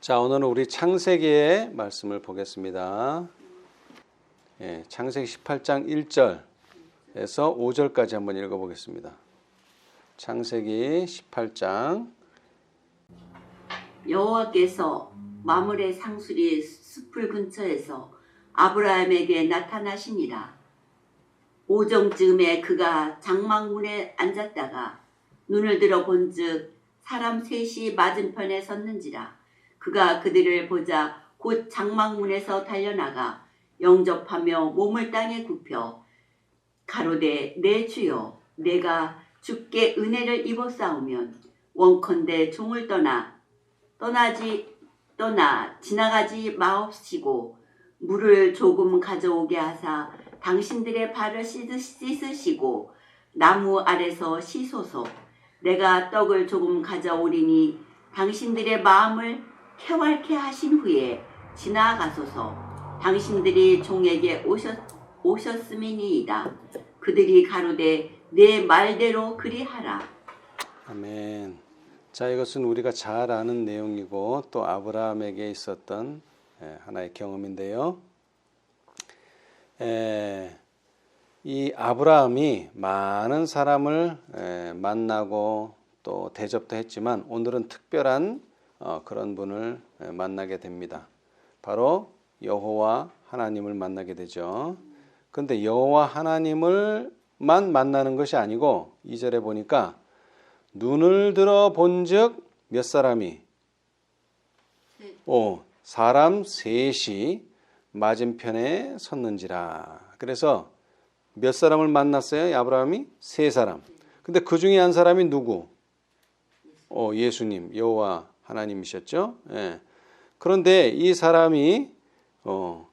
자, 오늘은 우리 창세기의 말씀을 보겠습니다. 창세기 18장 1절에서 5절까지 한번 읽어보겠습니다. 창세기 18장. 여호와께서 마므레 상수리 숲을 근처에서 아브라함에게 나타나시니라. 오정쯤에 그가 장막문에 앉았다가 눈을 들어 본즉 사람 셋이 맞은편에 섰는지라. 그가 그들을 보자 곧 장막문에서 달려나가 영접하며 몸을 땅에 굽혀 가로되 내 주여, 내가 주께 은혜를 입었사오면 원컨대 종을 떠나 지나가지 마옵시고 물을 조금 가져오게 하사 당신들의 발을 씻으시고 나무 아래서 쉬소서. 내가 떡을 조금 가져오리니 당신들의 마음을 쾌활케 하신 후에 지나가소서. 당신들이 종에게 오셨음이니이다. 그들이 가로되 내 말대로 그리하라. 아멘. 자, 이것은 우리가 잘 아는 내용이고 또 아브라함에게 있었던 하나의 경험인데요. 이 아브라함이 많은 사람을 만나고 또 대접도 했지만 오늘은 특별한 그런 분을 만나게 됩니다. 바로 여호와 하나님을 만나게 되죠. 그런데 여호와 하나님을만 만나는 것이 아니고 2절에 보니까 눈을 들어 본즉 몇 사람이? 사람 셋이 맞은편에 섰는지라. 그래서 몇 사람을 만났어요? 아브라함이? 세 사람. 근데 그 중에 한 사람이 누구? 예수님, 여호와 하나님이셨죠. 예. 그런데 이 사람이 뭐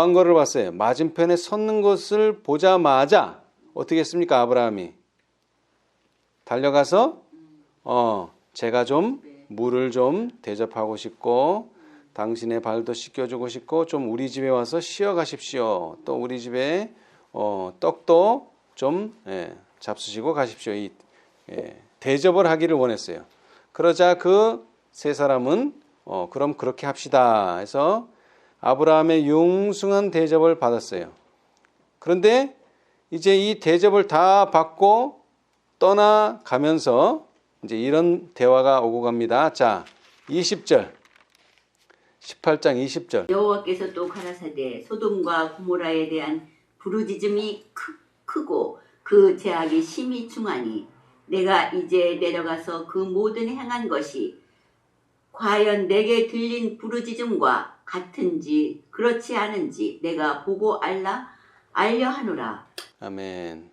한 거를 봤어요? 맞은편에 섰는 것을 보자마자 어떻게 했습니까? 아브라함이 달려가서 제가 좀 물을 좀 대접하고 싶고 당신의 발도 씻겨주고 싶고 좀 우리 집에 와서 쉬어 가십시오. 또 우리 집에 떡도 좀 잡수시고 가십시오. 이 대접을 하기를 원했어요. 그러자 그 세 사람은 그럼 그렇게 합시다 해서 아브라함의 융숭한 대접을 받았어요. 그런데 이제 이 대접을 다 받고 떠나가면서 이제 이런 대화가 오고 갑니다. 자, 20절. 18장 20절. 여호와께서 또 가라사대 소돔과 고모라에 대한 부르짖음이 크고 그 죄악이 심히 중하니 내가 이제 내려가서 그 모든 행한 것이 과연 내게 들린 부르짖음과 같은지 그렇지 않은지 내가 보고 알려 하노라. 아멘.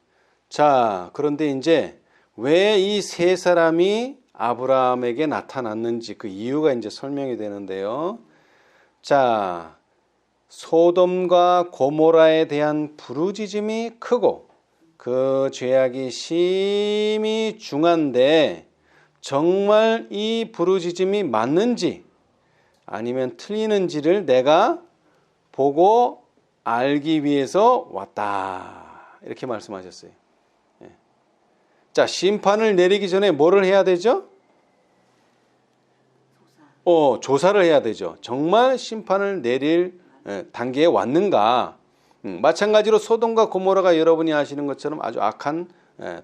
자, 그런데 이제 왜 이 세 사람이 아브라함에게 나타났는지 그 이유가 이제 설명이 되는데요. 자, 소돔과 고모라에 대한 부르짖음이 크고 그 죄악이 심히 중한데 정말 이 부르짖음이 맞는지 아니면 틀리는지를 내가 보고 알기 위해서 왔다. 이렇게 말씀하셨어요. 자, 심판을 내리기 전에 뭐를 해야 되죠? 조사를 해야 되죠. 정말 심판을 내릴 단계에 왔는가? 마찬가지로 소돔과 고모라가 여러분이 아시는 것처럼 아주 악한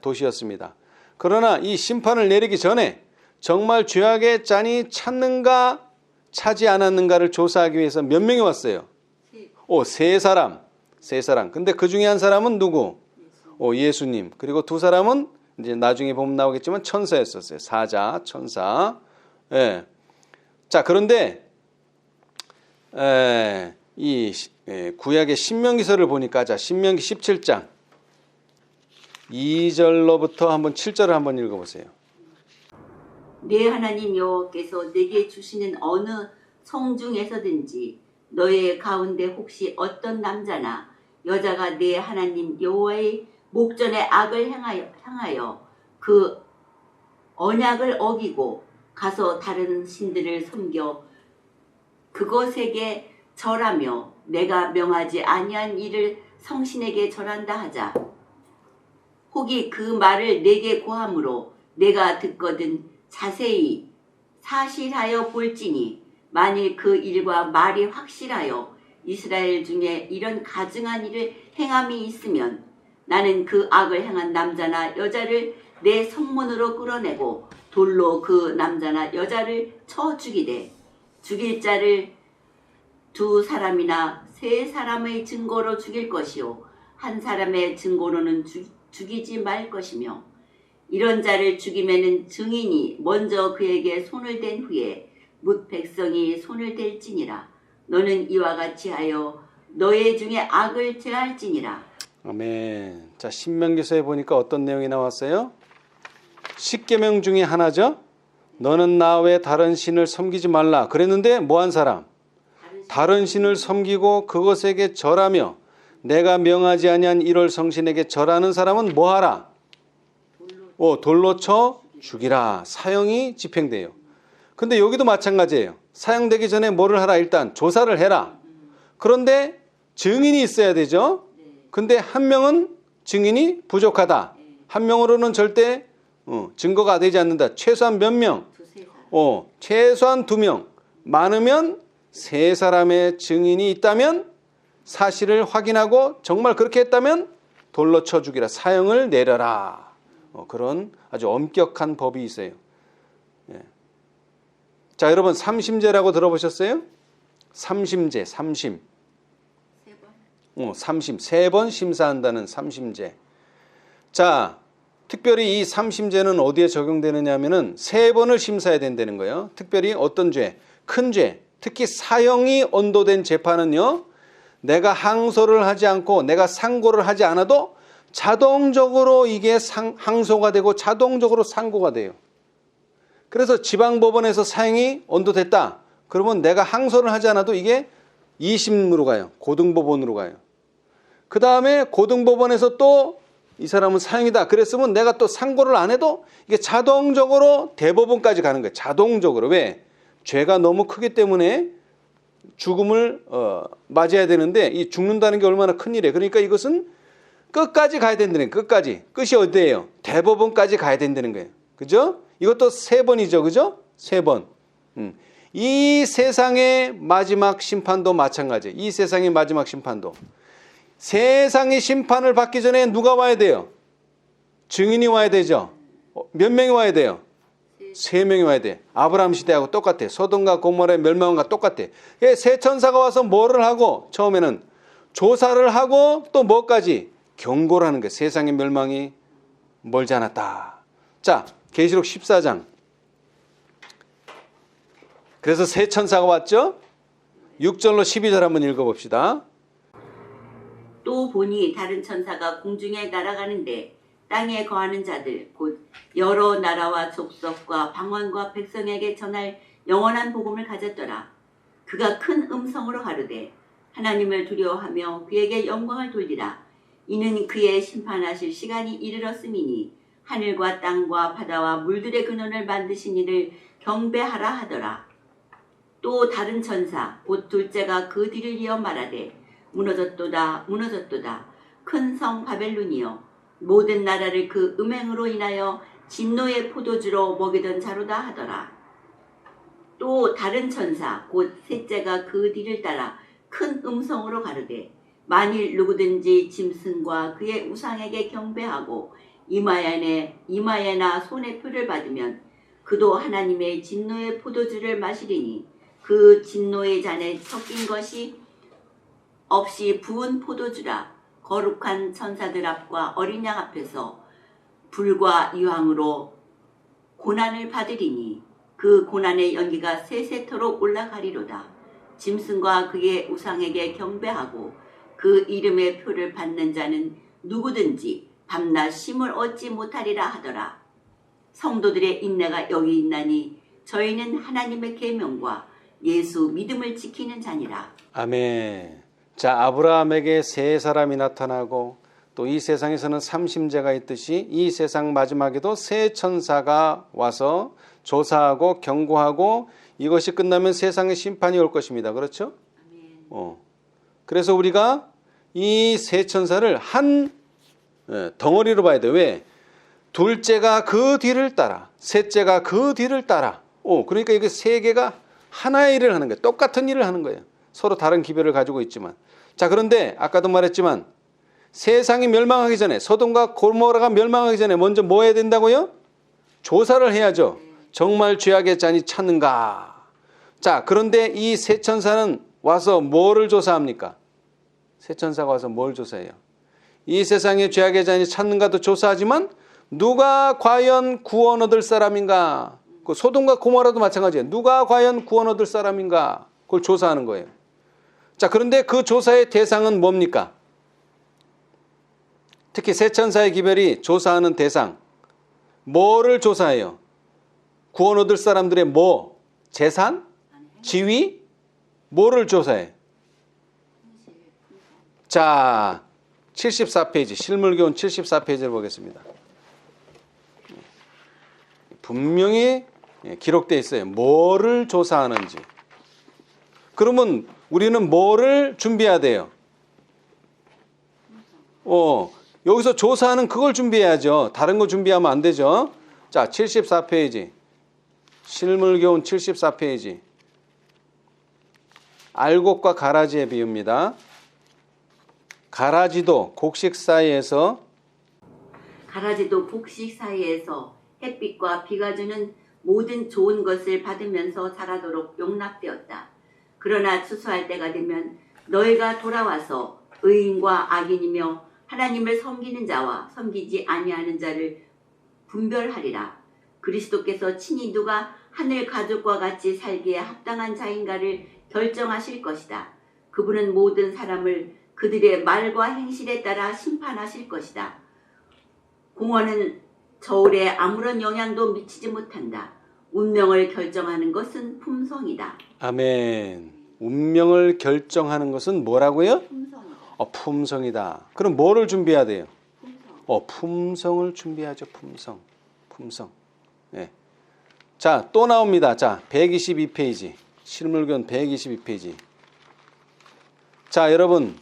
도시였습니다. 그러나 이 심판을 내리기 전에 정말 죄악의 짠이 찼는가 차지 않았는가를 조사하기 위해서 몇 명이 왔어요? 세 사람. 근데 그 중에 한 사람은 누구? 예수님. 그리고 두 사람은 이제 나중에 보면 나오겠지만 천사였었어요. 사자, 천사. 예. 자, 그런데 이 구약의 신명기서를 보니까 자, 신명기 17장 2절로부터 한번 7절을 한번 읽어보세요. 네 하나님 여호와께서 내게 주시는 어느 성중에서든지 너의 가운데 혹시 어떤 남자나 여자가 네 하나님 여호와의 목전에 악을 향하여 그 언약을 어기고 가서 다른 신들을 섬겨 그것에게 절하며 내가 명하지 아니한 일을 성신에게 절한다 하자. 혹이 그 말을 내게 고함으로 내가 듣거든 자세히 사실하여 볼지니 만일 그 일과 말이 확실하여 이스라엘 중에 이런 가증한 일을 행함이 있으면 나는 그 악을 행한 남자나 여자를 내 성문으로 끌어내고 돌로 그 남자나 여자를 쳐 죽이되 죽일 자를 2사람이나 3사람의 증거로 죽일 것이요 한 사람의 증거로는 죽이지 말 것이며 이런 자를 죽이면은 증인이 먼저 그에게 손을 댄 후에 뭇 백성이 손을 댈지니라. 너는 이와 같이 하여 너의 중에 악을 제할지니라. 아멘. 자, 신명기서에 보니까 어떤 내용이 나왔어요? 10계명 중에 하나죠. 너는 나 외 다른 신을 섬기지 말라. 그랬는데 뭐한 사람? 다른 신을 섬기고 그것에게 절하며 내가 명하지 아니한 이럴 성신에게 절하는 사람은 뭐하라? 돌로 쳐 죽이라. 사형이 집행돼요. 근데 여기도 마찬가지예요. 사형되기 전에 뭐를 하라? 일단 조사를 해라. 그런데 증인이 있어야 되죠. 근데 한 명은 증인이 부족하다. 한 명으로는 절대 증거가 되지 않는다. 최소한 몇 명? 최소한 2명. 많으면 3사람의 증인이 있다면 사실을 확인하고 정말 그렇게 했다면 돌로 쳐 죽이라. 사형을 내려라. 그런 아주 엄격한 법이 있어요. 자, 여러분 삼심제라고 들어보셨어요? 삼심제, 삼심. 3번 심사한다는 삼심제. 자, 특별히 이 삼심제는 어디에 적용되느냐 하면은 3번을 심사해야 된다는 거예요. 특별히 어떤 죄? 큰 죄. 특히 사형이 언도된 재판은요. 내가 항소를 하지 않고 내가 상고를 하지 않아도 자동적으로 이게 항소가 되고 자동적으로 상고가 돼요. 그래서 지방법원에서 사형이 언도됐다. 그러면 내가 항소를 하지 않아도 이게 2심으로 가요. 고등법원으로 가요. 그 다음에 고등법원에서 또 이 사람은 사형이다. 그랬으면 내가 또 상고를 안 해도 이게 자동적으로 대법원까지 가는 거예요. 자동적으로. 왜? 죄가 너무 크기 때문에 죽음을 맞이해야 되는데 이 죽는다는 게 얼마나 큰일이에요. 그러니까 이것은 끝까지 가야 된다는 거예요. 끝까지. 끝이 어디예요? 대법원까지 가야 된다는 거예요. 그죠? 이것도 3번이죠. 그죠? 3번. 이 세상의 마지막 심판도 마찬가지예요. 이 세상의 마지막 심판도. 세상의 심판을 받기 전에 누가 와야 돼요? 증인이 와야 되죠. 몇 명이 와야 돼요? 3명이 와야 돼. 아브라함 시대하고 똑같아. 소돔과 고모라의 멸망과 똑같아. 세 천사가 와서 뭐를 하고 처음에는 조사를 하고 또 뭐까지? 경고를 하는 거예요. 세상의 멸망이 멀지 않았다. 자, 계시록 14장. 그래서 세 천사가 왔죠. 6절로 12절 한번 읽어봅시다. 또 보니 다른 천사가 공중에 날아가는데 땅에 거하는 자들 곧 여러 나라와 족속과 방언과 백성에게 전할 영원한 복음을 가졌더라. 그가 큰 음성으로 가르되 하나님을 두려워하며 그에게 영광을 돌리라. 이는 그의 심판하실 시간이 이르렀음이니 하늘과 땅과 바다와 물들의 근원을 만드신 이를 경배하라 하더라. 또 다른 천사 곧 둘째가 그 뒤를 이어 말하되 무너졌도다 무너졌도다 큰 성 바벨론이여 모든 나라를 그 음행으로 인하여 진노의 포도주로 먹이던 자로다 하더라. 또 다른 천사 곧 셋째가 그 뒤를 따라 큰 음성으로 가르되 만일 누구든지 짐승과 그의 우상에게 경배하고 이마에나 손에 표를 받으면 그도 하나님의 진노의 포도주를 마시리니 그 진노의 잔에 섞인 것이 없이 부은 포도주라. 거룩한 천사들 앞과 어린 양 앞에서 불과 유황으로 고난을 받으리니 그 고난의 연기가 세세토록 올라가리로다. 짐승과 그의 우상에게 경배하고 그 이름의 표를 받는 자는 누구든지 밤낮 쉼을 얻지 못하리라 하더라. 성도들의 인내가 여기 있나니 저희는 하나님의 계명과 예수 믿음을 지키는 자니라. 아멘. 자, 아브라함에게 3사람이 나타나고 또 이 세상에서는 삼심제가 있듯이 이 세상 마지막에도 3천사가 와서 조사하고 경고하고 이것이 끝나면 세상의 심판이 올 것입니다. 그렇죠? 아멘. 그래서 우리가 이 3천사를 한 덩어리로 봐야 돼요. 왜? 둘째가 그 뒤를 따라, 셋째가 그 뒤를 따라. 그러니까 이게 3개가 하나의 일을 하는 거예요. 똑같은 일을 하는 거예요. 서로 다른 기별을 가지고 있지만. 자, 그런데 아까도 말했지만 세상이 멸망하기 전에, 소돔과 고모라가 멸망하기 전에 먼저 뭐 해야 된다고요? 조사를 해야죠. 정말 죄악의 잔이 찼는가. 자, 그런데 이 세 천사는 와서 뭐를 조사합니까? 세 천사가 와서 뭘 조사해요? 이 세상에 죄악의 잔이 찼는가도 조사하지만 누가 과연 구원 얻을 사람인가? 그 소돔과 고모라도 마찬가지예요. 누가 과연 구원 얻을 사람인가? 그걸 조사하는 거예요. 자, 그런데 그 조사의 대상은 뭡니까? 특히 세 천사의 기별이 조사하는 대상, 뭐를 조사해요? 구원 얻을 사람들의 뭐? 재산? 지위? 뭐를 조사해? 자, 74페이지, 실물교훈 74페이지를 보겠습니다. 분명히 기록되어 있어요. 뭐를 조사하는지. 그러면 우리는 뭐를 준비해야 돼요? 여기서 조사하는 그걸 준비해야죠. 다른 거 준비하면 안 되죠. 자, 74페이지. 실물교훈 74페이지. 알곡과 가라지의 비유입니다. 가라지도 곡식 사이에서 햇빛과 비가 주는 모든 좋은 것을 받으면서 자라도록 용납되었다. 그러나 추수할 때가 되면 너희가 돌아와서 의인과 악인이며 하나님을 섬기는 자와 섬기지 아니하는 자를 분별하리라. 그리스도께서 친히 누가 하늘 가족과 같이 살기에 합당한 자인가를 결정하실 것이다. 그분은 모든 사람을 그들의 말과 행실에 따라 심판하실 것이다. 공원은 저울에 아무런 영향도 미치지 못한다. 운명을 결정하는 것은 품성이다. 아멘. 운명을 결정하는 것은 뭐라고요? 품성이다. 그럼 뭐를 준비해야 돼요? 품성을 준비하죠. 품성. 예. 자, 또 나옵니다. 자, 122페이지. 실물교훈 122페이지. 자, 여러분,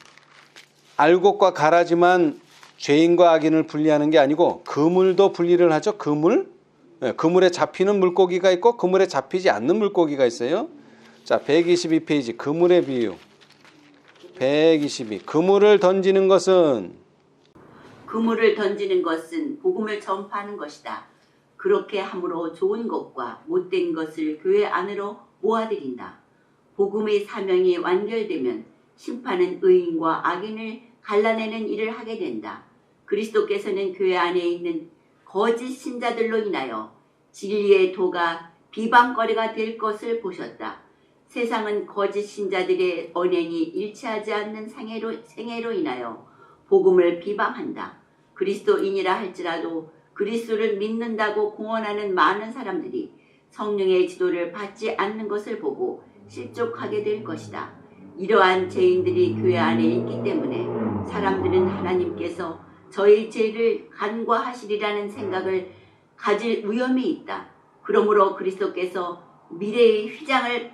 알곡과 가라지만 죄인과 악인을 분리하는 게 아니고 그물도 분리를 하죠. 그물. 네, 그물에 잡히는 물고기가 있고 그물에 잡히지 않는 물고기가 있어요. 자, 122페이지 그물의 비유. 122. 그물을 던지는 것은 복음을 전파하는 것이다. 그렇게 함으로 좋은 것과 못된 것을 교회 안으로 모아들인다. 복음의 사명이 완결되면 심판은 의인과 악인을 갈라내는 일을 하게 된다. 그리스도께서는 교회 안에 있는 거짓 신자들로 인하여 진리의 도가 비방거리가 될 것을 보셨다. 세상은 거짓 신자들의 언행이 일치하지 않는 생애로 인하여 복음을 비방한다. 그리스도인이라 할지라도 그리스도를 믿는다고 공언하는 많은 사람들이 성령의 지도를 받지 않는 것을 보고 실족하게 될 것이다. 이러한 죄인들이 교회 안에 있기 때문에 사람들은 하나님께서 저희 죄를 간과하시리라는 생각을 가질 위험이 있다. 그러므로 그리스도께서 미래의 휘장을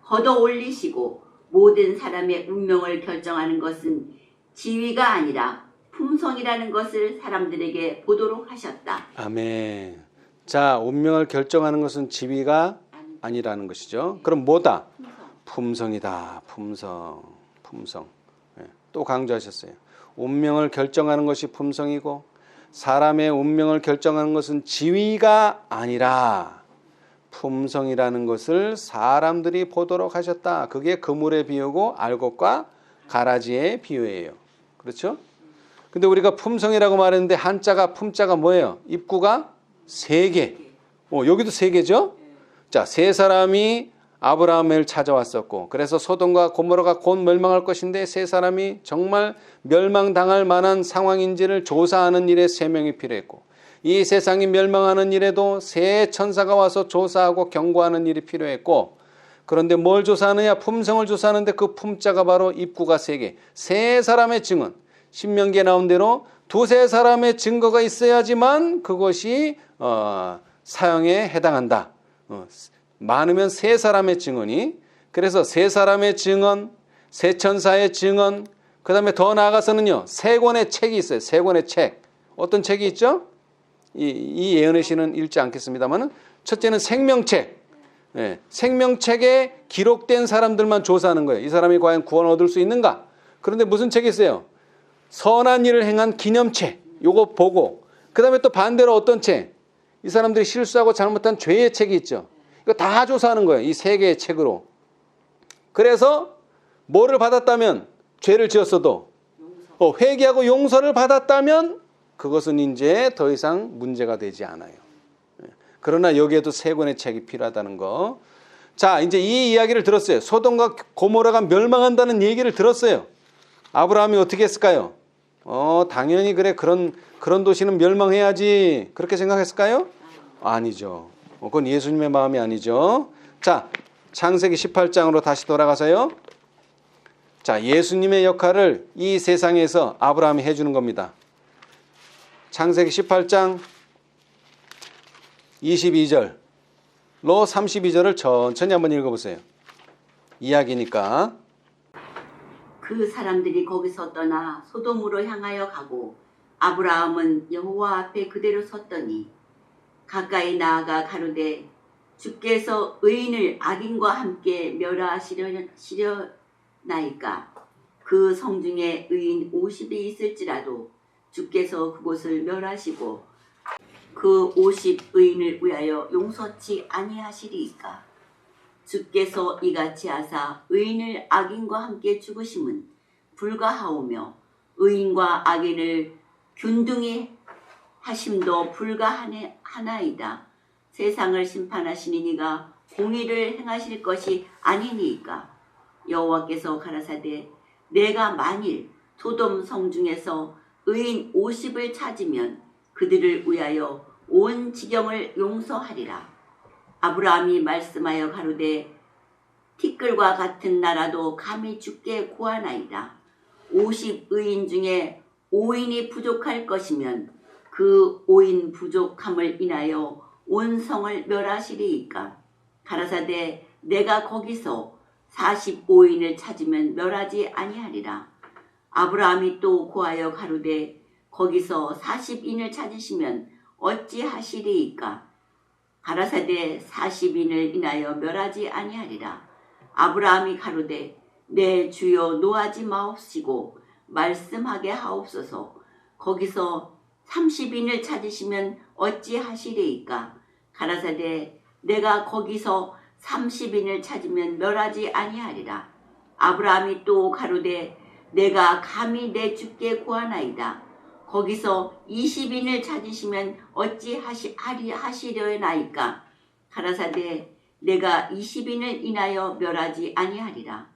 걷어 올리시고 모든 사람의 운명을 결정하는 것은 지위가 아니라 품성이라는 것을 사람들에게 보도록 하셨다. 아멘. 자, 운명을 결정하는 것은 지위가 아니라는 것이죠. 그럼 뭐다? 품성이다. 품성. 네, 또 강조하셨어요. 운명을 결정하는 것이 품성이고 사람의 운명을 결정하는 것은 지위가 아니라 품성이라는 것을 사람들이 보도록 하셨다. 그게 그물의 비유고 알곡과 가라지의 비유예요. 그렇죠? 근데 우리가 품성이라고 말했는데 한자가 품자가 뭐예요? 입구가 3개. 여기도 3개죠? 자, 3사람이 아브라함을 찾아왔었고 그래서 소돔과 고모라가 곧 멸망할 것인데 3사람이 정말 멸망당할 만한 상황인지를 조사하는 일에 3명이 필요했고 이 세상이 멸망하는 일에도 3 천사가 와서 조사하고 경고하는 일이 필요했고 그런데 뭘 조사하느냐? 품성을 조사하는데 그 품자가 바로 입구가 3개. 3사람의 증언. 신명기에 나온 대로 2-3사람의 증거가 있어야지만 그것이 사형에 해당한다. 많으면 3사람의 증언이. 그래서 3사람의 증언, 3 천사의 증언, 그 다음에 더 나아가서는요 3권의 책이 있어요. 3권의 책. 어떤 책이 있죠? 이 예언의 시는 읽지 않겠습니다만 첫째는 생명책. 생명책에 기록된 사람들만 조사하는 거예요. 이 사람이 과연 구원을 얻을 수 있는가? 그런데 무슨 책이 있어요? 선한 일을 행한 기념책. 요거 보고 그 다음에 또 반대로 어떤 책? 이 사람들이 실수하고 잘못한 죄의 책이 있죠. 이거 다 조사하는 거예요. 이 세 개의 책으로. 그래서 뭐를 받았다면 죄를 지었어도 회개하고 용서를 받았다면 그것은 이제 더 이상 문제가 되지 않아요. 그러나 여기에도 세 권의 책이 필요하다는 거. 자, 이제 이 이야기를 들었어요. 소돔과 고모라가 멸망한다는 얘기를 들었어요. 아브라함이 어떻게 했을까요? 당연히 그래. 그런 도시는 멸망해야지. 그렇게 생각했을까요? 아니죠. 그건 예수님의 마음이 아니죠. 자, 창세기 18장으로 다시 돌아가서요. 자, 예수님의 역할을 이 세상에서 아브라함이 해주는 겁니다. 창세기 18장 22절로 32절을 천천히 한번 읽어보세요. 이야기니까. 그 사람들이 거기서 떠나 소돔으로 향하여 가고 아브라함은 여호와 앞에 그대로 섰더니 가까이 나아가 가로되 주께서 의인을 악인과 함께 멸하시려나이까. 그 성중에 의인 50이 있을지라도 주께서 그곳을 멸하시고 그 50의인을 위하여 용서치 아니하시리이까. 주께서 이같이 하사 의인을 악인과 함께 죽으심은 불가하오며 의인과 악인을 균등히 하심도 불가하나이다. 세상을 심판하시는 이가 공의를 행하실 것이 아니니까. 여호와께서 가라사대 내가 만일 소돔 성중에서 의인 50을 찾으면 그들을 위하여 온 지경을 용서하리라. 아브라함이 말씀하여 가로되 티끌과 같은 나라도 감히 주께 구하나이다. 50의인 중에 5인이 부족할 것이면 그 5인 부족함을 인하여 온 성을 멸하시리이까. 가라사대 내가 거기서 45인을 찾으면 멸하지 아니하리라. 아브라함이 또 고하여 가로되 거기서 40인을 찾으시면 어찌하시리이까. 가라사대 40인을 인하여 멸하지 아니하리라. 아브라함이 가로되 내 주여 노하지 마옵시고 말씀하게 하옵소서. 거기서 30인을 찾으시면 어찌하시리이까. 가라사대 내가 거기서 30인을 찾으면 멸하지 아니하리라. 아브라함이 또 가로되 내가 감히 내 주께 구하나이다. 거기서 20인을 찾으시면 어찌하시려나이까. 가라사대 내가 20인을 인하여 멸하지 아니하리라.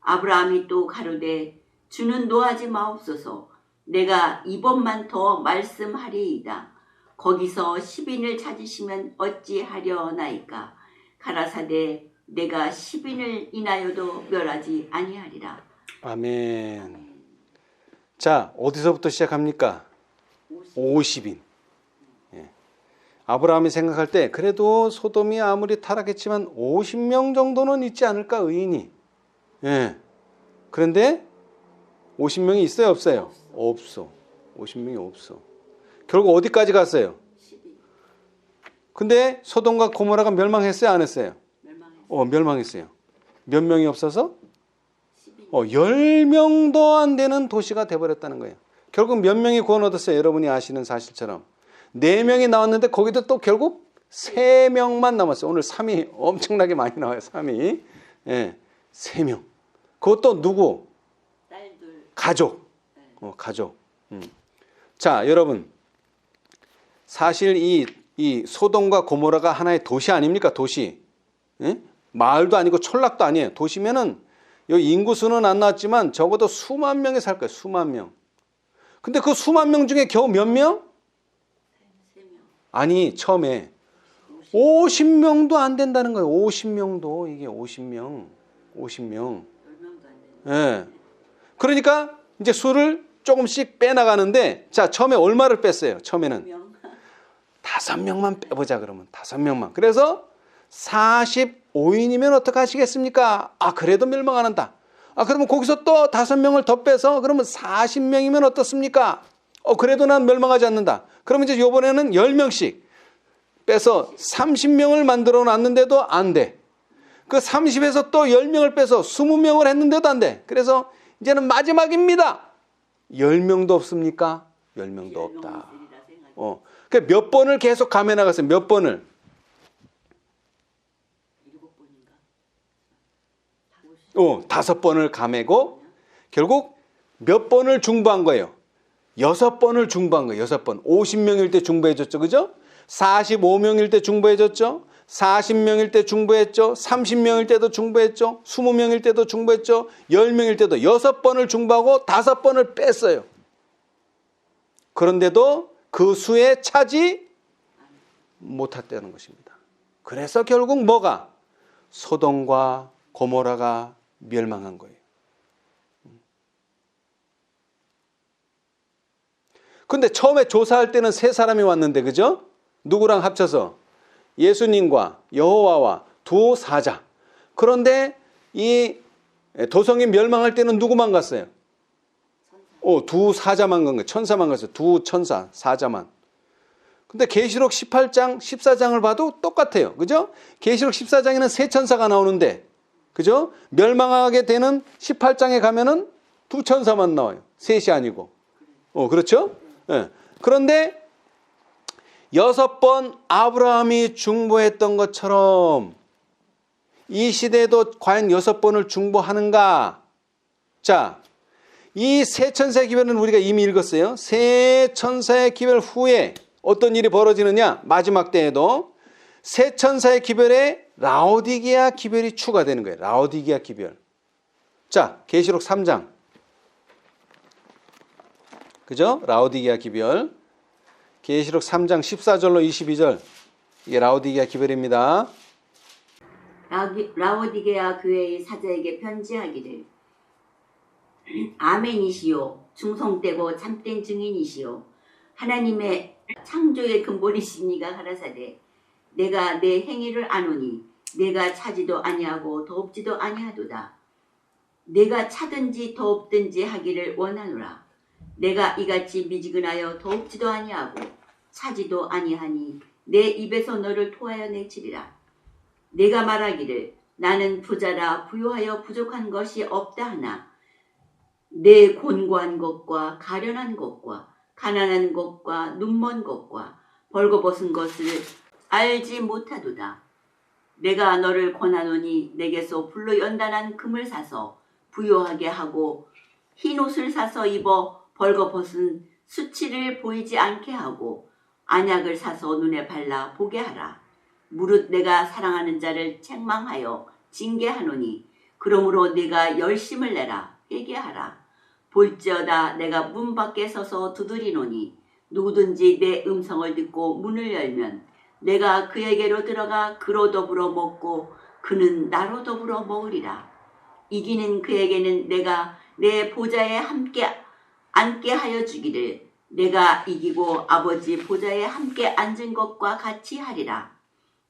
아브라함이 또 가로되 주는 노하지 마옵소서. 내가 이번만 더 말씀하리이다. 거기서 10인을 찾으시면 어찌하려나이까. 가라사대 내가 10인을 인하여도 멸하지 아니하리라. 아멘. 자, 어디서부터 시작합니까? 50인. 아브라함이 생각할 때 그래도 소돔이 아무리 타락했지만 50명 정도는 있지 않을까, 의인이. 그런데 50명이 있어요, 없어요? 없어. 50명이 없어. 결국 어디까지 갔어요? 근데 소돔과 고모라가 멸망했어요, 안 했어요? 멸망했어요. 몇 명이 없어서? 10명도 안 되는 도시가 돼버렸다는 거예요. 결국 몇 명이 구원 얻었어요? 여러분이 아시는 사실처럼 4명이 나왔는데 거기도 또 결국 3명만 남았어요. 오늘 3이 엄청나게 많이 나와요. 3이 3명. 그것도 누구? 딸들. 가족. 가족. 자, 여러분, 사실 이 소돔과 고모라가 하나의 도시 아닙니까? 도시. 마을도 아니고 촌락도 아니에요. 도시면은 여기 인구수는 안 나왔지만 적어도 수만 명이 살 거예요. 수만 명. 근데 그 수만 명 중에 겨우 몇 명? 아니, 처음에 50명도 안 된다는 거예요. 50명도. 이게 50명. 50명. 그러니까 이제 수를 조금씩 빼나가는데, 자, 처음에 얼마를 뺐어요? 처음에는 5명만 빼보자. 그러면 5명만. 그래서 45인이면 어떡하시겠습니까? 그래도 멸망 안 한다. 그러면 거기서 또 5명을 더 빼서 그러면 40명이면 어떻습니까? 그래도 난 멸망하지 않는다. 그러면 이제 이번에는 10명씩 빼서 30명을 만들어 놨는데도 안 돼. 그 30에서 또 10명을 빼서 20명을 했는데도 안 돼. 그래서 이제는 마지막입니다. 10명도 없습니까? 10명도 없다. 그 몇 번을 계속 감해 나갔어요. 몇 번을? 5번을 감해고 결국 몇 번을 중보한 거예요? 6번을 중보한 거예요. 6번. 50명일 때 중보해줬죠. 그죠? 45명일 때 중보해줬죠. 40명일 때 중보했죠. 30명일 때도 중보했죠. 20명일 때도 중보했죠. 10명일 때도 6번을 중보하고 5번을 뺐어요. 그런데도 그 수에 차지 못했다는 것입니다. 그래서 결국 뭐가? 소돔과 고모라가 멸망한 거예요. 근데 처음에 조사할 때는 3사람이 왔는데, 그죠? 누구랑 합쳐서? 예수님과 여호와와 두 사자. 그런데 이 도성이 멸망할 때는 누구만 갔어요? 두 사자만 간 거예요. 천사만 갔어요. 두 천사, 사자만. 근데 계시록 18장, 14장을 봐도 똑같아요. 그죠? 계시록 14장에는 세 천사가 나오는데, 그죠? 멸망하게 되는 18장에 가면은 두 천사만 나와요. 셋이 아니고. 그렇죠? 네. 그런데 6번 아브라함이 중보했던 것처럼 이 시대에도 과연 6번을 중보하는가? 자, 이 세 천사의 기별은 우리가 이미 읽었어요. 세 천사의 기별 후에 어떤 일이 벌어지느냐? 마지막 때에도 세 천사의 기별에 라오디게아 기별이 추가되는 거예요. 라오디게아 기별. 자, 계시록 3장. 그죠? 라오디게아 기별. 계시록 3장 14절로 22절. 이게 라오디게아 기별입니다. 라오디게아 교회의 사자에게 편지하기를 아멘이시요 충성되고 참된 증인이시요 하나님의 창조의 근본이시니가 가라사대 내가 내 행위를 아노니 내가 차지도 아니하고 더없지도 아니하도다. 내가 차든지 더없든지 하기를 원하노라. 내가 이같이 미지근하여 더없지도 아니하고 차지도 아니하니 내 입에서 너를 토하여 내치리라. 내가 말하기를 나는 부자라 부유하여 부족한 것이 없다 하나 내 곤고한 것과 가련한 것과 가난한 것과 눈먼 것과 벌거벗은 것을 알지 못하도다. 내가 너를 권하노니 내게서 불로 연단한 금을 사서 부요하게 하고 흰 옷을 사서 입어 벌거벗은 수치를 보이지 않게 하고 안약을 사서 눈에 발라 보게 하라. 무릇 내가 사랑하는 자를 책망하여 징계하노니 그러므로 네가 열심을 내라 회개하라. 볼지어다 내가 문 밖에 서서 두드리노니 누구든지 내 음성을 듣고 문을 열면 내가 그에게로 들어가 그로 더불어 먹고 그는 나로 더불어 먹으리라. 이기는 그에게는 내가 내 보좌에 함께 앉게 하여 주기를 내가 이기고 아버지 보좌에 함께 앉은 것과 같이 하리라.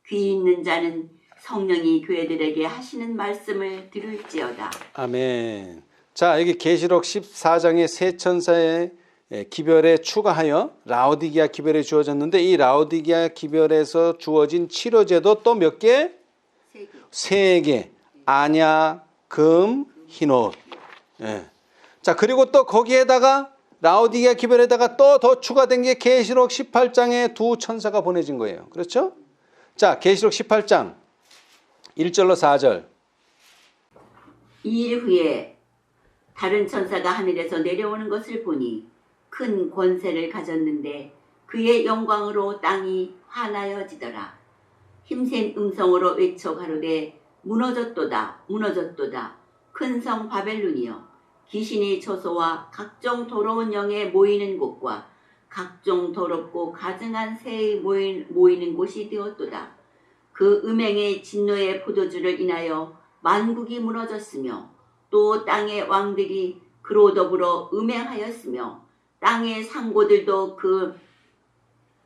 귀 있는 자는 성령이 교회들에게 하시는 말씀을 들을지어다. 아멘. 자, 여기 계시록 14장의 세 천사의 기별에 추가하여 라오디게아 기별에 주어졌는데 이 라오디게아 기별에서 주어진 치료제도 또 몇 개? 세 개. 안약, 금, 흰옷. 예. 자, 그리고 또 거기에다가 라오디게아 기별에다가 또 더 추가된 게 계시록 18장에 두 천사가 보내진 거예요. 그렇죠? 자, 계시록 18장 1절로 4절. 이 일 후에 다른 천사가 하늘에서 내려오는 것을 보니 큰 권세를 가졌는데 그의 영광으로 땅이 환하여지더라. 힘센 음성으로 외쳐 가로되 무너졌도다 무너졌도다 큰 성 바벨론이여 귀신이 처소와 각종 더러운 영에 모이는 곳과 각종 더럽고 가증한 새의 모이는 곳이 되었도다. 그 음행의 진노의 포도주를 인하여 만국이 무너졌으며 또 땅의 왕들이 그로 더불어 음행하였으며 땅의 상고들도 그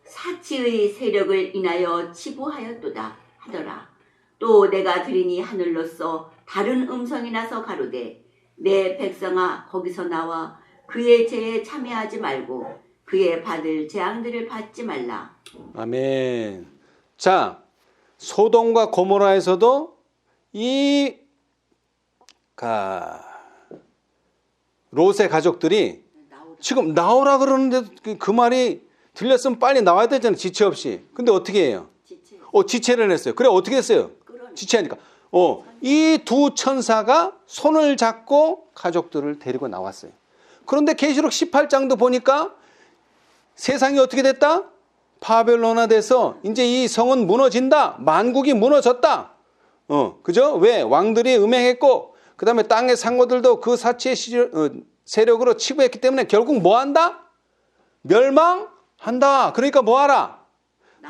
사치의 세력을 인하여 치부하였도다 하더라. 또 내가 들으니 하늘로서 다른 음성이 나서 가로되 내 백성아 거기서 나와 그의 죄에 참여하지 말고 그의 받을 재앙들을 받지 말라. 아멘. 자, 소돔과 고모라에서도 이 롯의 가족들이 지금 나오라 그러는데 그 말이 들렸으면 빨리 나와야 되잖아요. 지체 없이. 근데 어떻게 해요? 지체를 했어요. 그래 어떻게 했어요? 지체하니까. 이 두 천사가 손을 잡고 가족들을 데리고 나왔어요. 그런데 계시록 18장도 보니까 세상이 어떻게 됐다? 바벨론화 돼서 이제 이 성은 무너진다. 만국이 무너졌다. 그죠? 왜? 왕들이 음행했고 그 다음에 땅의 상고들도 그 사치의 세력으로 치부했기 때문에 결국 뭐 한다? 멸망한다. 그러니까 뭐 하라?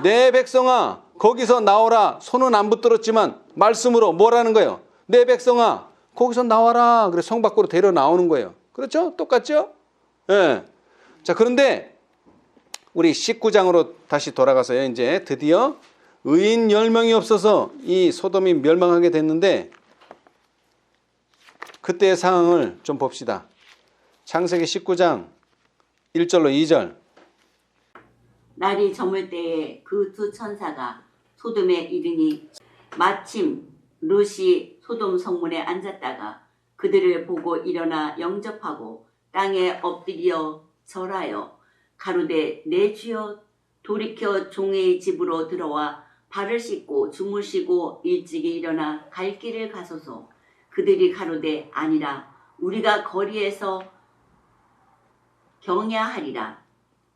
내 백성아 거기서 나오라. 손은 안 붙들었지만 말씀으로 뭐라는 거예요? 내 백성아 거기서 나와라. 그래서 성 밖으로 데려 나오는 거예요. 그렇죠? 똑같죠? 예. 자, 그런데 우리 19장으로 다시 돌아가서요. 이제 드디어 의인 10명이 없어서 이 소돔이 멸망하게 됐는데 그때의 상황을 좀 봅시다. 창세기 19장 1절로 2절. 날이 저물 때에 그 두 천사가 소돔에 이르니 마침 롯이 소돔 성문에 앉았다가 그들을 보고 일어나 영접하고 땅에 엎드려 절하여 가로되 내 주여 돌이켜 종의 집으로 들어와 발을 씻고 주무시고 일찍이 일어나 갈 길을 가소서. 그들이 가로되 아니라 우리가 거리에서 경야하리라.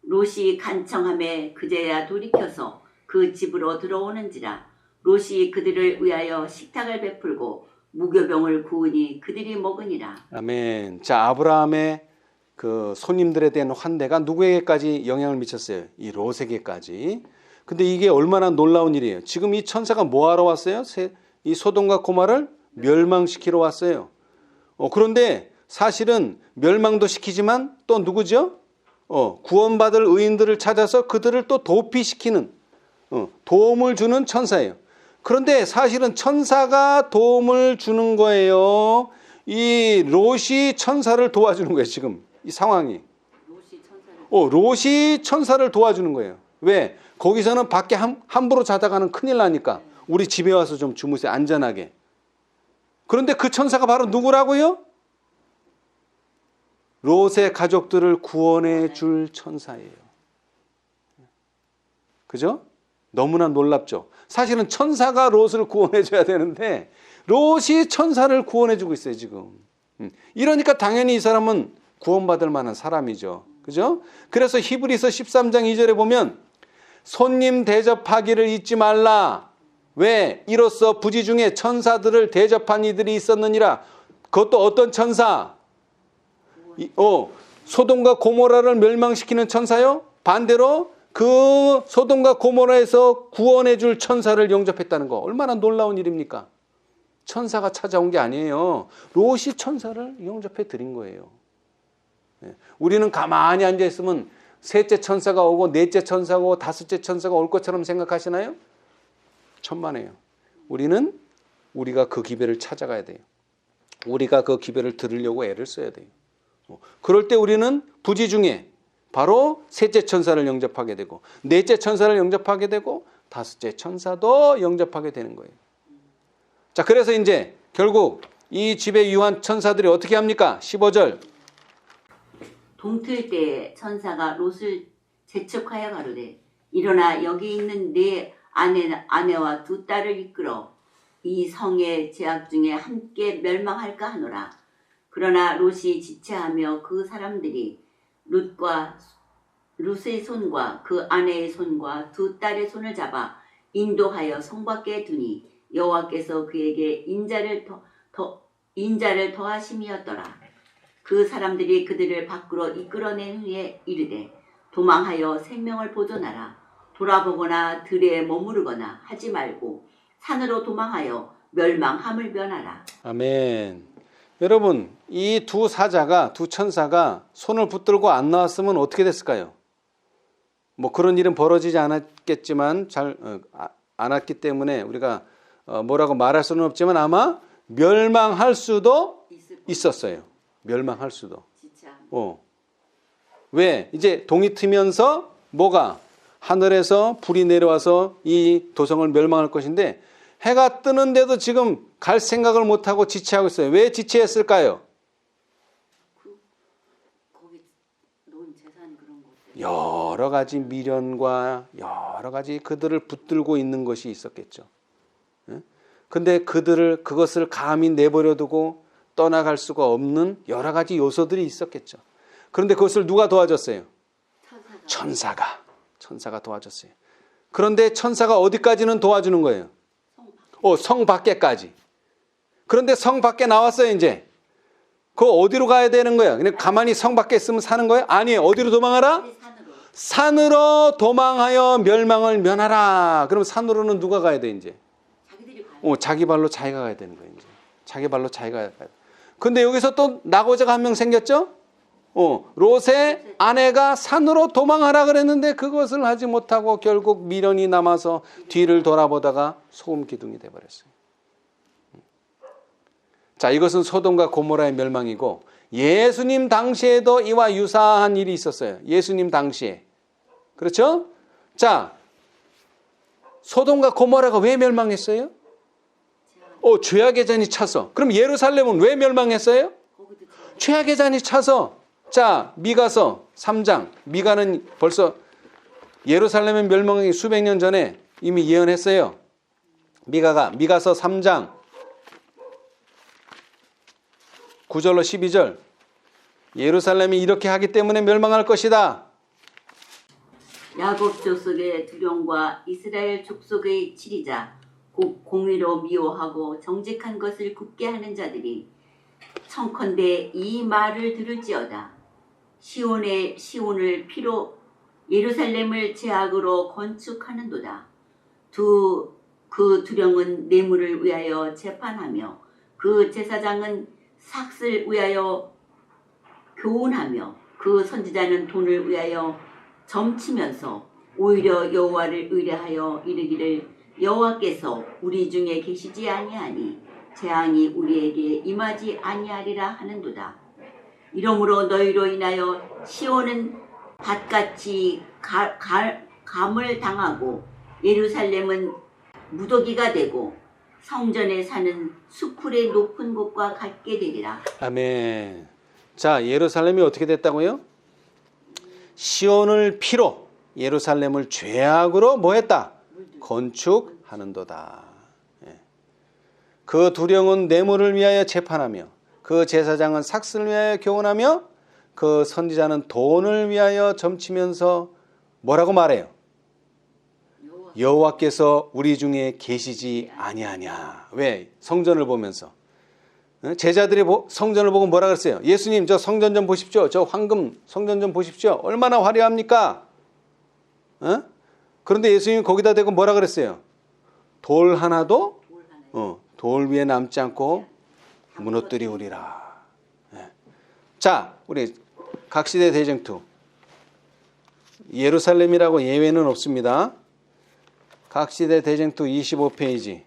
롯이 간청함에 그제야 돌이켜서 그 집으로 들어오는지라. 롯이 그들을 위하여 식탁을 베풀고 무교병을 구우니 그들이 먹으니라. 아멘. 자, 아브라함의 그 손님들에 대한 환대가 누구에게까지 영향을 미쳤어요? 이 롯에게까지. 근데 이게 얼마나 놀라운 일이에요. 지금 이 천사가 뭐 하러 왔어요? 이 소돔과 고모라를 멸망시키러 왔어요. 그런데 사실은 멸망도 시키지만 또 누구죠? 구원받을 의인들을 찾아서 그들을 또 도피시키는 도움을 주는 천사예요. 그런데 사실은 천사가 도움을 주는 거예요. 이 롯이 천사를 도와주는 거예요. 지금 이 상황이. 롯이 천사를 도와주는 거예요. 왜? 거기서는 밖에 함부로 자다가는 큰일 나니까 우리 집에 와서 좀 주무세요. 안전하게. 그런데 그 천사가 바로 누구라고요? 롯의 가족들을 구원해 줄 천사예요. 그죠? 너무나 놀랍죠? 사실은 천사가 롯을 구원해 줘야 되는데 롯이 천사를 구원해 주고 있어요, 지금. 이러니까 당연히 이 사람은 구원받을 만한 사람이죠. 그죠? 그래서 히브리서 13장 2절에 보면 손님 대접하기를 잊지 말라. 왜? 이로써 부지 중에 천사들을 대접한 이들이 있었느니라. 그것도 어떤 천사? 소돔과 고모라를 멸망시키는 천사요? 반대로 그 소돔과 고모라에서 구원해 줄 천사를 영접했다는 거 얼마나 놀라운 일입니까? 천사가 찾아온 게 아니에요. 롯이 천사를 영접해 드린 거예요. 우리는 가만히 앉아 있으면 셋째 천사가 오고 넷째 천사가 오고 다섯째 천사가 올 것처럼 생각하시나요? 천만에요. 우리가 그 기회를 찾아가야 돼요. 우리가 그 기회를 들으려고 애를 써야 돼요. 그럴 때 우리는 부지 중에 바로 셋째 천사를 영접하게 되고 넷째 천사를 영접하게 되고 다섯째 천사도 영접하게 되는 거예요. 자, 그래서 이제 결국 이 집에 유한 천사들이 어떻게 합니까? 15절. 동틀 때에 천사가 롯을 재촉하여 가로되 일어나 여기 있는 네 아내와 두 딸을 이끌어 이 성의 제약 중에 함께 멸망할까 하노라. 그러나 롯이 지체하며 그 사람들이 롯의 손과 그 아내의 손과 두 딸의 손을 잡아 인도하여 성 밖에 두니 여호와께서 그에게 인자를 더하심이었더라. 그 사람들이 그들을 밖으로 이끌어낸 후에 이르되 도망하여 생명을 보존하라. 돌아보거나 들에 머무르거나 하지 말고 산으로 도망하여 멸망함을 면하라. 아멘. 여러분, 이 두 천사가 손을 붙들고 안 나왔으면 어떻게 됐을까요? 뭐 그런 일은 벌어지지 않았겠지만 않았기 때문에 우리가 뭐라고 말할 수는 없지만 아마 멸망할 수도 있었어요. 멸망할 수도. 왜? 이제 동이 트면서 뭐가 하늘에서 불이 내려와서 이 도성을 멸망할 것인데 해가 뜨는데도 지금 갈 생각을 못하고 지체하고 있어요. 왜 지체했을까요? 거기 놓은 재산 그런 것들. 여러 가지 미련과 여러 가지 그들을 붙들고 있는 것이 있었겠죠. 근데 그것을 감히 내버려 두고 떠나갈 수가 없는 여러 가지 요소들이 있었겠죠. 그런데 그것을 누가 도와줬어요? 천사가 도와줬어요. 그런데 천사가 어디까지는 도와주는 거예요? 성 밖에까지. 그런데 성 밖에 나왔어요, 이제. 그거 어디로 가야 되는 거야? 그냥 가만히 성 밖에 있으면 사는 거예요? 아니에요. 어디로 도망하라? 산으로 도망하여 멸망을 면하라. 그럼 산으로는 누가 가야 돼, 이제? 자기 발로 자기가 가야 되는 거예요, 이제. 자기 발로 자기가 가야 돼. 근데 여기서 또 낙오자가 한 명 생겼죠? 롯의 아내가 산으로 도망하라 그랬는데 그것을 하지 못하고 결국 미련이 남아서 뒤를 돌아보다가 소금 기둥이 돼버렸어요. 자, 이것은 소돔과 고모라의 멸망이고 예수님 당시에도 이와 유사한 일이 있었어요. 예수님 당시에. 그렇죠? 자, 소돔과 고모라가 왜 멸망했어요? 죄악의 잔이 차서. 그럼 예루살렘은 왜 멸망했어요? 죄악의 잔이 차서. 자, 미가서 3장. 미가는 벌써 예루살렘의 멸망이 수백 년 전에 이미 예언했어요. 미가서 3장 9절로 12절. 예루살렘이 이렇게 하기 때문에 멸망할 것이다. 야곱 족속의 두령과 이스라엘 족속의 치리자 곧 공의로 미워하고 정직한 것을 굽게 하는 자들이 청컨대 이 말을 들을지어다. 시온을 피로 예루살렘을 제약으로 건축하는도다. 그 두령은 뇌물을 위하여 재판하며 그 제사장은 삭슬 위하여 교훈하며 그 선지자는 돈을 위하여 점치면서 오히려 여호와를 의뢰하여 이르기를 여호와께서 우리 중에 계시지 아니하니 재앙이 우리에게 임하지 아니하리라 하는도다. 이러므로 너희로 인하여 시온은 밭같이 감을 당하고 예루살렘은 무더기가 되고 성전에 사는 수풀의 높은 곳과 같게 되리라. 아멘. 자, 예루살렘이 어떻게 됐다고요? 시온을 피로 예루살렘을 죄악으로 뭐했다? 건축하는도다. 그 두령은 뇌물을 위하여 재판하며 그 제사장은 삭슬을 위하여 교훈하며 그 선지자는 돈을 위하여 점치면서 뭐라고 말해요? 여호와께서 우리 중에 계시지 아니하냐. 왜? 성전을 보면서. 제자들이 성전을 보고 뭐라 그랬어요? 예수님, 저 성전 좀 보십시오. 저 황금 성전 좀 보십시오. 얼마나 화려합니까? 그런데 예수님이 거기다 대고 뭐라 그랬어요? 돌 하나도 돌 위에 남지 않고 무너뜨리우리라. 자, 우리 각시대 대쟁투. 예루살렘이라고 예외는 없습니다. 각시대 대쟁투 25페이지.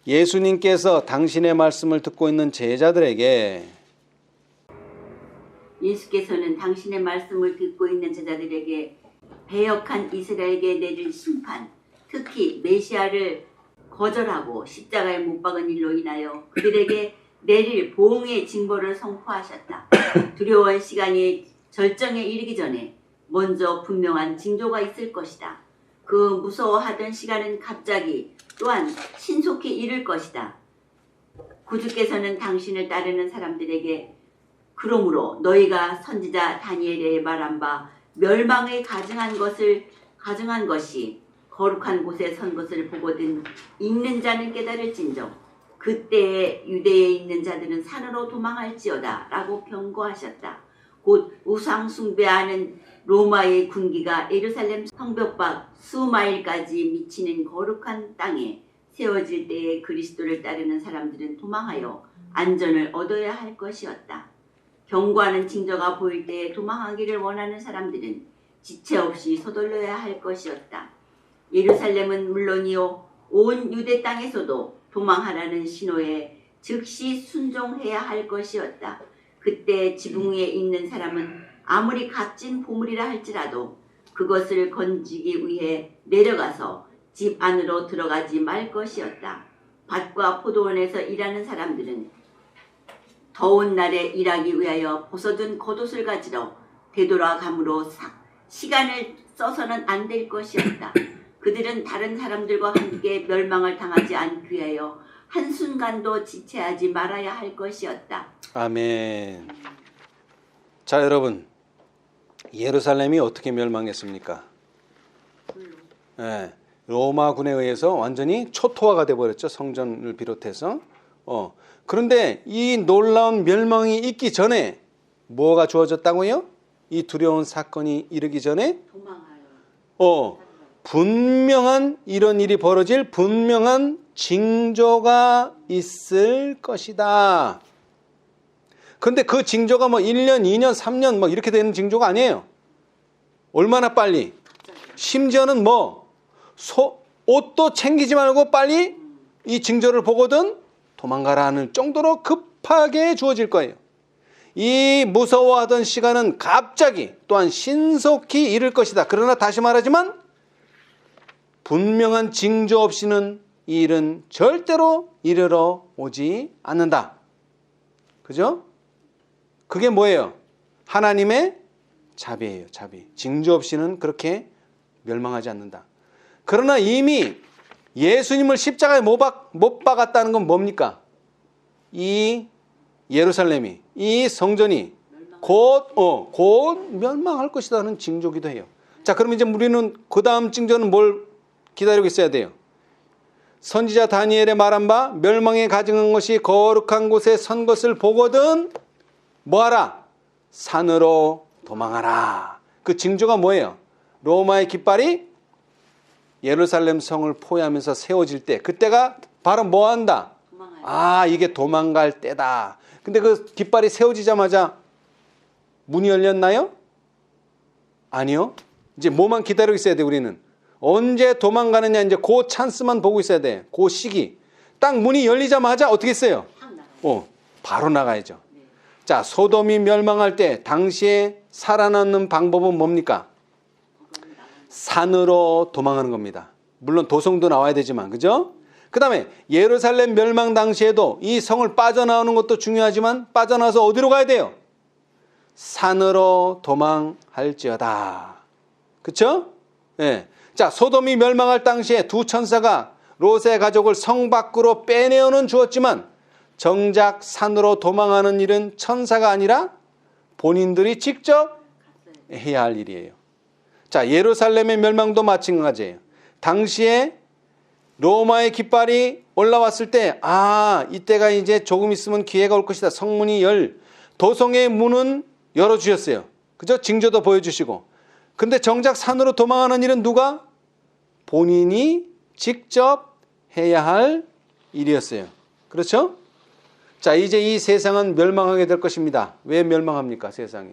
예수님께서 당신의 말씀을 듣고 있는 제자들에게 예수께서는 당신의 말씀을 듣고 있는 제자들에게 배역한 이스라엘에게 내릴 심판, 특히 메시아를 거절하고 십자가에 못 박은 일로 인하여 그들에게 내릴 보응의 징벌을 선포하셨다. 두려운 시간이 절정에 이르기 전에 먼저 분명한 징조가 있을 것이다. 그 무서워하던 시간은 갑자기 또한 신속히 이를 것이다. 구주께서는 당신을 따르는 사람들에게 그러므로 너희가 선지자 다니엘의 말한 바 멸망에 가증한 것이 거룩한 곳에 선 것을 보거든 읽는 자는 깨달을진정 그때에 유대에 있는 자들은 산으로 도망할지어다 라고 경고하셨다. 곧 우상 숭배하는 로마의 군기가 예루살렘 성벽 밖 수마일까지 미치는 거룩한 땅에 세워질 때에 그리스도를 따르는 사람들은 도망하여 안전을 얻어야 할 것이었다. 경고하는 징조가 보일 때에 도망하기를 원하는 사람들은 지체 없이 서둘러야 할 것이었다. 예루살렘은 물론이요 온 유대 땅에서도 도망하라는 신호에 즉시 순종해야 할 것이었다. 그때 지붕 위에 있는 사람은 아무리 값진 보물이라 할지라도 그것을 건지기 위해 내려가서 집 안으로 들어가지 말 것이었다. 밭과 포도원에서 일하는 사람들은 더운 날에 일하기 위하여 벗어둔 겉옷을 가지러 되돌아감으로 시간을 써서는 안 될 것이었다. 그들은 다른 사람들과 함께 멸망을 당하지 않기 위하여 한순간도 지체하지 말아야 할 것이었다. 아멘. 자, 여러분, 예루살렘이 어떻게 멸망했습니까? 네, 로마군에 의해서 완전히 초토화가 돼버렸죠. 성전을 비롯해서. 그런데 이 놀라운 멸망이 있기 전에 뭐가 주어졌다고요? 이 두려운 사건이 이르기 전에 분명한 이런 일이 벌어질 분명한 징조가 있을 것이다. 근데 그 징조가 뭐 1년, 2년, 3년 뭐 이렇게 되는 징조가 아니에요. 얼마나 빨리. 심지어는 뭐 옷도 챙기지 말고 빨리 이 징조를 보거든 도망가라는 정도로 급하게 주어질 거예요. 이 무서워하던 시간은 갑자기 또한 신속히 이를 것이다. 그러나 다시 말하지만 분명한 징조 없이는 이 일은 절대로 이르러 오지 않는다. 그죠? 그게 뭐예요? 하나님의 자비예요. 자비. 징조 없이는 그렇게 멸망하지 않는다. 그러나 이미 예수님을 십자가에 못 박았다는 건 뭡니까? 이 예루살렘이, 이 성전이 곧 멸망할 것이라는 징조기도 해요. 자, 그럼 이제 우리는 그 다음 징조는 뭘 기다리고 있어야 돼요? 선지자 다니엘의 말한 바 멸망에 가증한 것이 거룩한 곳에 선 것을 보거든 뭐하라? 산으로 도망하라. 그 징조가 뭐예요? 로마의 깃발이 예루살렘 성을 포위하면서 세워질 때, 그때가 바로 뭐한다? 이게 도망갈 때다. 근데 그 깃발이 세워지자마자 문이 열렸나요? 아니요. 이제 뭐만 기다리고 있어야 돼. 우리는 언제 도망가느냐, 이제 그 찬스만 보고 있어야 돼. 그 시기. 딱 문이 열리자마자 어떻게 했어요? 바로 나가야죠. 자, 소돔이 멸망할 때 당시에 살아남는 방법은 뭡니까? 산으로 도망하는 겁니다. 물론 도성도 나와야 되지만, 그죠? 그 다음에 예루살렘 멸망 당시에도 이 성을 빠져나오는 것도 중요하지만 빠져나와서 어디로 가야 돼요? 산으로 도망할지어다. 그쵸? 네. 자, 소돔이 멸망할 당시에 두 천사가 롯의 가족을 성 밖으로 빼내어는 주었지만 정작 산으로 도망하는 일은 천사가 아니라 본인들이 직접 해야 할 일이에요. 자, 예루살렘의 멸망도 마찬가지예요. 당시에 로마의 깃발이 올라왔을 때, 이때가 이제 조금 있으면 기회가 올 것이다. 성문이 도성의 문은 열어주셨어요. 그죠? 징조도 보여주시고. 근데 정작 산으로 도망하는 일은 누가? 본인이 직접 해야 할 일이었어요. 그렇죠? 자, 이제 이 세상은 멸망하게 될 것입니다. 왜 멸망합니까, 세상이?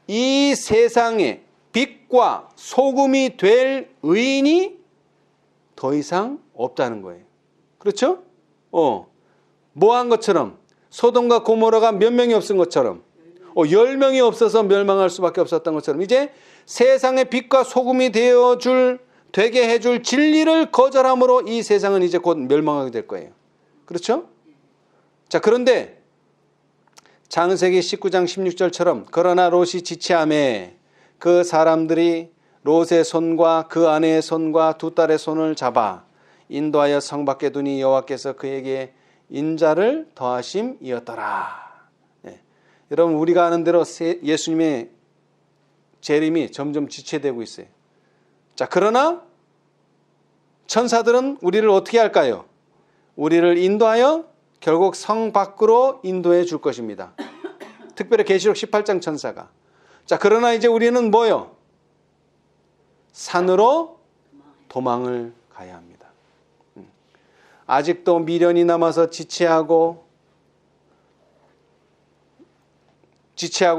이 세상에 빛과 소금이 될 의인이 더 이상 없다는 거예요. 그렇죠? 뭐한 것처럼 소돔과 고모라가 몇 명이 없은 것처럼 10명이 없어서 멸망할 수밖에 없었던 것처럼 이제 세상의 빛과 소금이 되게 해줄 진리를 거절함으로 이 세상은 이제 곧 멸망하게 될 거예요. 그렇죠? 자, 그런데 창세기 19장 16절처럼 그러나 롯이 지체하매 그 사람들이 롯의 손과 그 아내의 손과 두 딸의 손을 잡아 인도하여 성 밖에 두니 여호와께서 그에게 인자를 더하심이었더라. 네. 여러분, 우리가 아는 대로 예수님의 재림이 점점 지체되고 있어요. 자, 그러나 천사들은 우리를 어떻게 할까요? 우리를 인도하여 결국 성 밖으로 인도해 줄 것입니다. 특별히 계시록 18장 천사가. 자, 그러나 이제 우리는 뭐요? 산으로 도망을 가야 합니다. 아직도 미련이 남아서 지체하고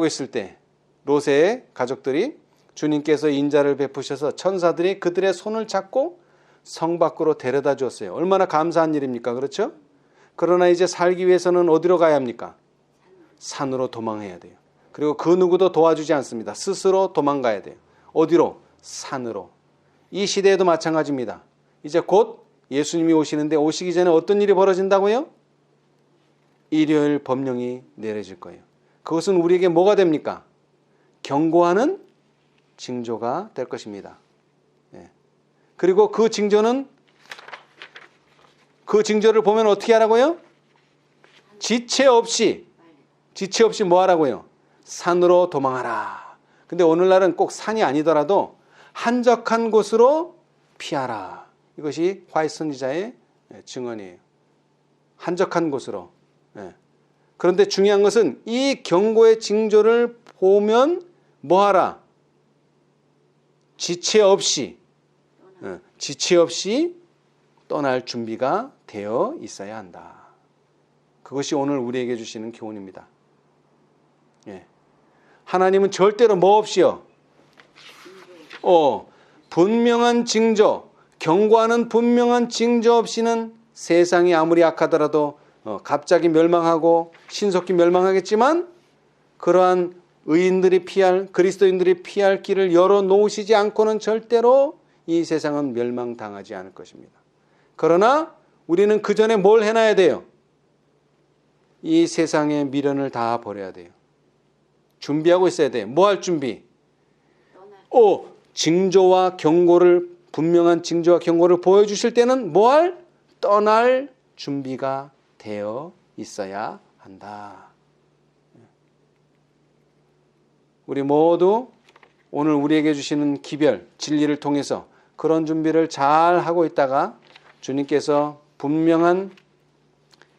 있을 때 롯의 가족들이 주님께서 인자를 베푸셔서 천사들이 그들의 손을 잡고 성 밖으로 데려다 주었어요. 얼마나 감사한 일입니까? 그렇죠? 그러나 이제 살기 위해서는 어디로 가야 합니까? 산으로 도망해야 돼요. 그리고 그 누구도 도와주지 않습니다. 스스로 도망가야 돼요. 어디로? 산으로. 이 시대에도 마찬가지입니다. 이제 곧 예수님이 오시는데 오시기 전에 어떤 일이 벌어진다고요? 일요일 법령이 내려질 거예요. 그것은 우리에게 뭐가 됩니까? 경고하는 징조가 될 것입니다. 예. 그리고 그 징조를 보면 어떻게 하라고요? 지체 없이 뭐 하라고요? 산으로 도망하라. 근데 오늘날은 꼭 산이 아니더라도 한적한 곳으로 피하라. 이것이 화이트 선지자의 증언이에요. 한적한 곳으로. 그런데 중요한 것은 이 경고의 징조를 보면 뭐하라? 지체 없이 떠날 준비가 되어 있어야 한다. 그것이 오늘 우리에게 주시는 교훈입니다. 하나님은 절대로 뭐 없이요? 분명한 징조, 경고하는 분명한 징조 없이는 세상이 아무리 악하더라도 갑자기 멸망하고 신속히 멸망하겠지만 그러한 그리스도인들이 피할 길을 열어놓으시지 않고는 절대로 이 세상은 멸망당하지 않을 것입니다. 그러나 우리는 그 전에 뭘 해놔야 돼요? 이 세상의 미련을 다 버려야 돼요. 준비하고 있어야 돼요. 뭐 할 준비? 분명한 징조와 경고를 보여주실 때는 뭐 할? 떠날 준비가 되어 있어야 한다. 우리 모두 오늘 우리에게 주시는 기별, 진리를 통해서 그런 준비를 잘 하고 있다가 주님께서 분명한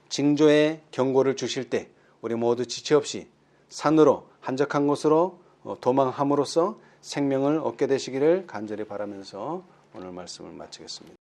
징조의 경고를 주실 때 우리 모두 지체 없이 산으로 한적한 곳으로 도망함으로써 생명을 얻게 되시기를 간절히 바라면서 오늘 말씀을 마치겠습니다.